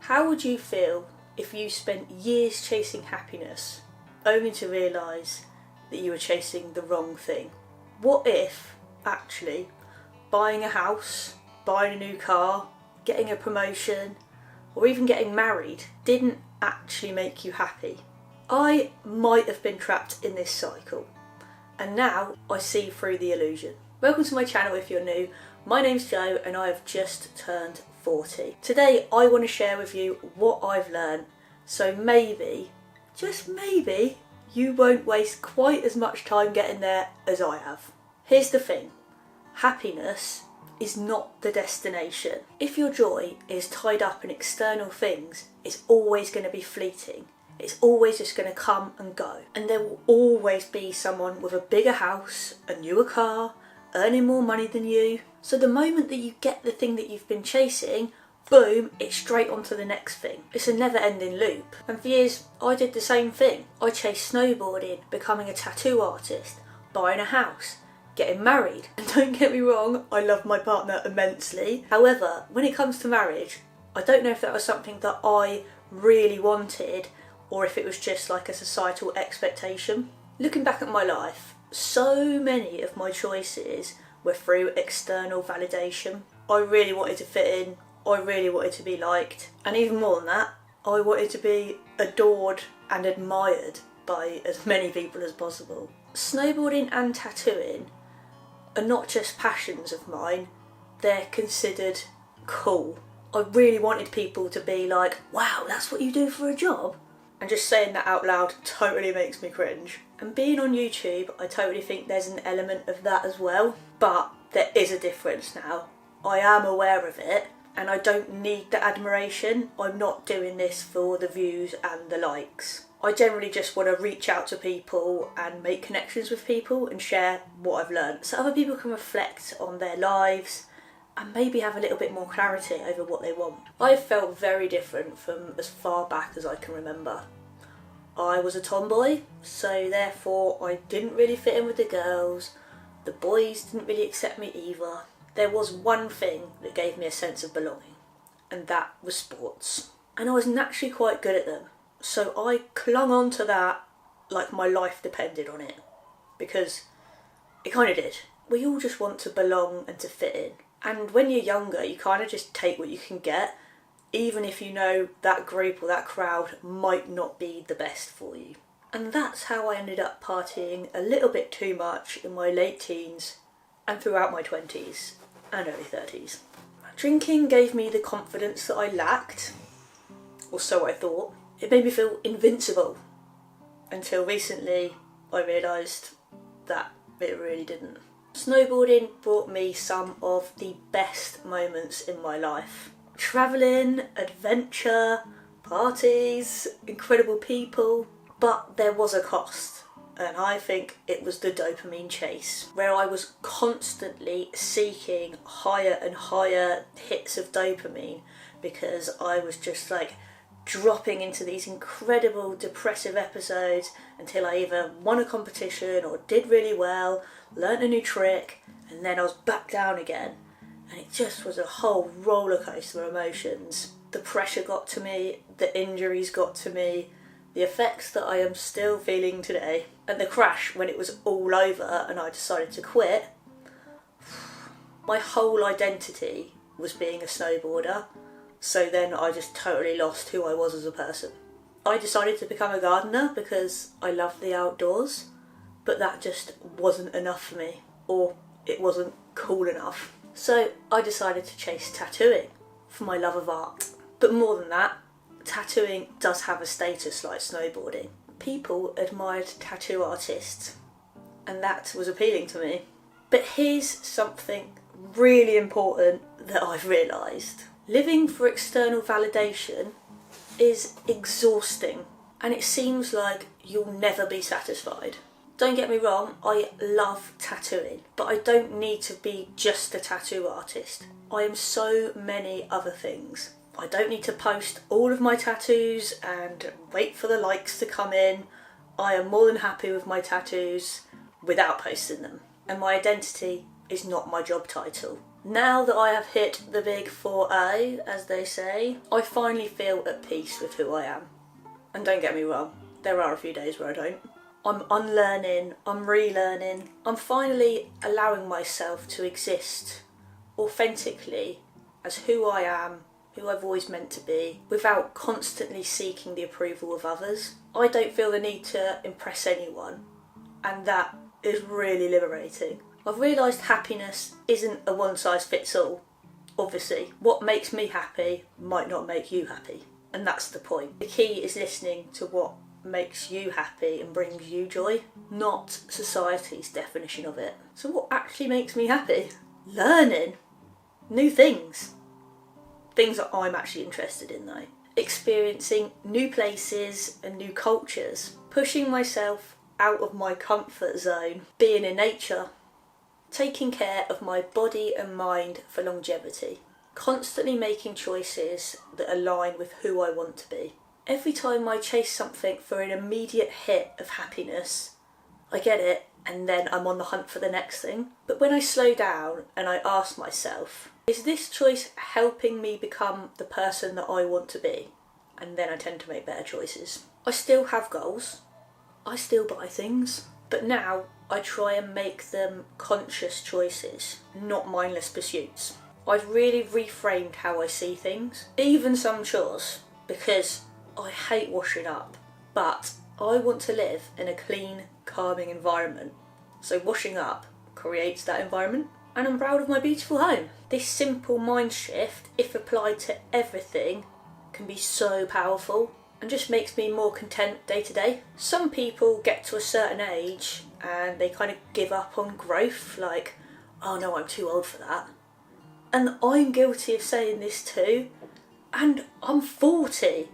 How would you feel if you spent years chasing happiness only to realise that you were chasing the wrong thing? What if, actually, buying a house, buying a new car, getting a promotion, or even getting married didn't actually make you happy? I might have been trapped in this cycle, and now I see through the illusion. Welcome to my channel if you're new. My name's Jo and I have just turned 40. Today I want to share with you what I've learned, so maybe, just maybe, you won't waste quite as much time getting there as I have. Here's the thing, happiness is not the destination. If your joy is tied up in external things, it's always going to be fleeting. It's always just going to come and go. And there will always be someone with a bigger house, a newer car, earning more money than you. So the moment that you get the thing that you've been chasing, boom, it's straight on to the next thing. It's a never-ending loop. And for years, I did the same thing. I chased snowboarding, becoming a tattoo artist, buying a house, getting married. And don't get me wrong, I love my partner immensely. However, when it comes to marriage, I don't know if that was something that I really wanted or if it was just like a societal expectation. Looking back at my life, so many of my choices were through external validation. I really wanted to fit in, I really wanted to be liked, and even more than that, I wanted to be adored and admired by as many people as possible. Snowboarding and tattooing are not just passions of mine, they're considered cool. I really wanted people to be like, wow, that's what you do for a job? And just saying that out loud totally makes me cringe. And being on YouTube, I totally think there's an element of that as well. But there is a difference now. I am aware of it, and I don't need the admiration. I'm not doing this for the views and the likes. I generally just want to reach out to people and make connections with people and share what I've learned, so other people can reflect on their lives and maybe have a little bit more clarity over what they want. I've felt very different from as far back as I can remember. I was a tomboy, so therefore I didn't really fit in with the girls. The boys didn't really accept me either. There was one thing that gave me a sense of belonging, and that was sports. And I was naturally quite good at them, so I clung on to that like my life depended on it, because it kind of did. We all just want to belong and to fit in. And when you're younger, you kind of just take what you can get, even if you know that group or that crowd might not be the best for you. And that's how I ended up partying a little bit too much in my late teens and throughout my 20s and early 30s. Drinking gave me the confidence that I lacked, or so I thought. It made me feel invincible, until recently I realised that it really didn't. Snowboarding brought me some of the best moments in my life. Travelling, adventure, parties, incredible people. But there was a cost, and I think it was the dopamine chase, where I was constantly seeking higher and higher hits of dopamine because I was just like dropping into these incredible depressive episodes until I either won a competition or did really well, learnt a new trick, and then I was back down again. And it just was a whole roller coaster of emotions. The pressure got to me, the injuries got to me, the effects that I am still feeling today, and the crash when it was all over and I decided to quit. My whole identity was being a snowboarder, so then I just totally lost who I was as a person. I decided to become a gardener because I love the outdoors, but that just wasn't enough for me, or it wasn't cool enough. So I decided to chase tattooing for my love of art. But more than that, tattooing does have a status like snowboarding. People admired tattoo artists, and that was appealing to me. But here's something really important that I've realised. Living for external validation is exhausting, and it seems like you'll never be satisfied. Don't get me wrong, I love tattooing, but I don't need to be just a tattoo artist. I am so many other things. I don't need to post all of my tattoos and wait for the likes to come in. I am more than happy with my tattoos without posting them. And my identity is not my job title. Now that I have hit the big 4A, as they say, I finally feel at peace with who I am. And don't get me wrong, there are a few days where I don't. I'm unlearning, I'm relearning, I'm finally allowing myself to exist authentically as who I am, who I've always meant to be, without constantly seeking the approval of others. I don't feel the need to impress anyone, and that is really liberating. I've realised happiness isn't a one-size-fits-all. Obviously, what makes me happy might not make you happy, and that's the point. The key is listening to what makes you happy and brings you joy, not society's definition of it. So what actually makes me happy? Learning new things. Things that I'm actually interested in though. Experiencing new places and new cultures. Pushing myself out of my comfort zone. Being in nature. Taking care of my body and mind for longevity. Constantly making choices that align with who I want to be. Every time I chase something for an immediate hit of happiness, I get it and then I'm on the hunt for the next thing. But when I slow down and I ask myself, is this choice helping me become the person that I want to be? And then I tend to make better choices. I still have goals. I still buy things. But now I try and make them conscious choices, not mindless pursuits. I've really reframed how I see things, even some chores, because I hate washing up, but I want to live in a clean, calming environment. So washing up creates that environment, and I'm proud of my beautiful home. This simple mind shift, if applied to everything, can be so powerful and just makes me more content day to day. Some people get to a certain age and they kind of give up on growth, like, oh no, I'm too old for that. And I'm guilty of saying this too, and I'm 40.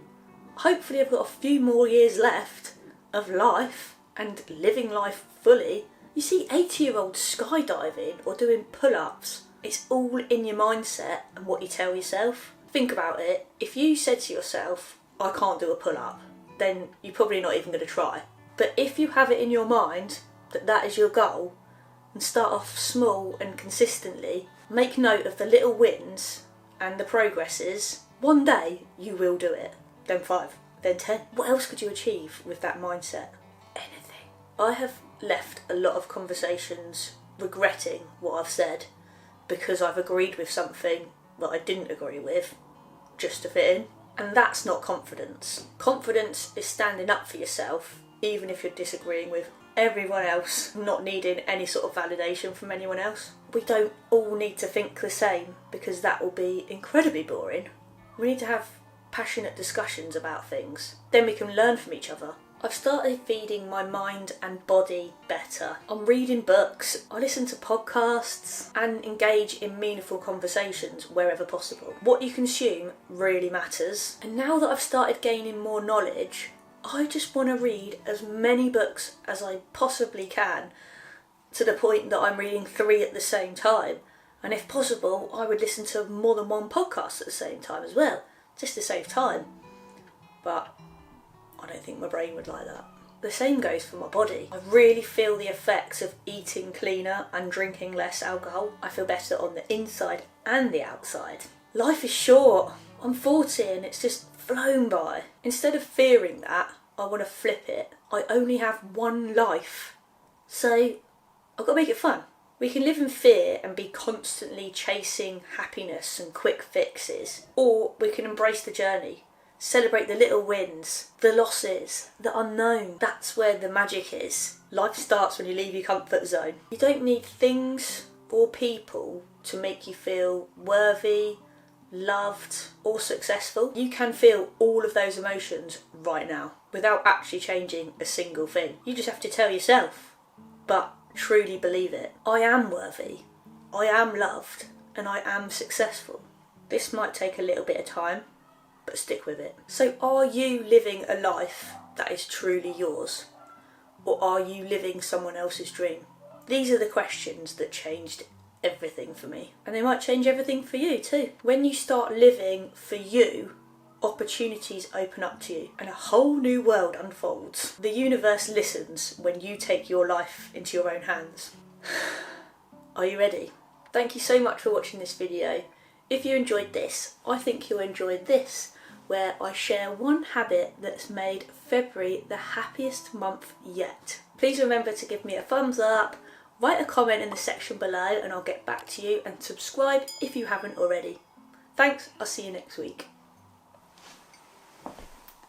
Hopefully I've got a few more years left of life and living life fully. You see 80-year-olds skydiving or doing pull-ups. It's all in your mindset and what you tell yourself. Think about it. If you said to yourself, I can't do a pull-up, then you're probably not even going to try. But if you have it in your mind that that is your goal, and start off small and consistently, make note of the little wins and the progresses, one day you will do it. Then 5, then 10. What else could you achieve with that mindset? Anything. I have left a lot of conversations regretting what I've said because I've agreed with something that I didn't agree with just to fit in. And that's not confidence. Confidence is standing up for yourself, even if you're disagreeing with everyone else, not needing any sort of validation from anyone else. We don't all need to think the same because that will be incredibly boring. We need to have passionate discussions about things. Then we can learn from each other. I've started feeding my mind and body better. I'm reading books, I listen to podcasts and engage in meaningful conversations wherever possible. What you consume really matters. And now that I've started gaining more knowledge, I just want to read as many books as I possibly can, to the point that I'm reading 3 at the same time. And if possible, I would listen to more than one podcast at the same time as well, just to save time. But I don't think my brain would like that. The same goes for my body. I really feel the effects of eating cleaner and drinking less alcohol. I feel better on the inside and the outside. Life is short. I'm 40 and it's just flown by. Instead of fearing that, I want to flip it. I only have one life. So I've got to make it fun. We can live in fear and be constantly chasing happiness and quick fixes. Or we can embrace the journey. Celebrate the little wins, the losses, the unknown. That's where the magic is. Life starts when you leave your comfort zone. You don't need things or people to make you feel worthy, loved or successful. You can feel all of those emotions right now without actually changing a single thing. You just have to tell yourself, but truly believe it. I am worthy, I am loved, and I am successful. This might take a little bit of time, but stick with it. So are you living a life that is truly yours? Or are you living someone else's dream? These are the questions that changed everything for me. And they might change everything for you too. When you start living for you, opportunities open up to you and a whole new world unfolds. The universe listens when you take your life into your own hands. Are you ready? Thank you so much for watching this video. If you enjoyed this, I think you'll enjoy this, where I share one habit that's made February the happiest month yet. Please remember to give me a thumbs up, write a comment in the section below and I'll get back to you, and subscribe if you haven't already. Thanks, I'll see you next week.